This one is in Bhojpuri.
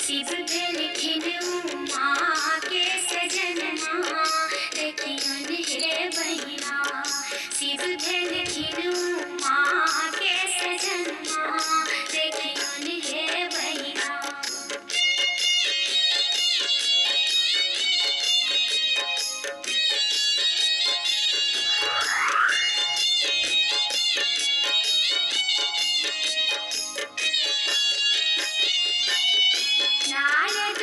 शिव भेलखिन उमा के सजनमा देखियन हे बहिना। शिव भेलखिन उमा के सजनमा देखियन हे बहिना। नारद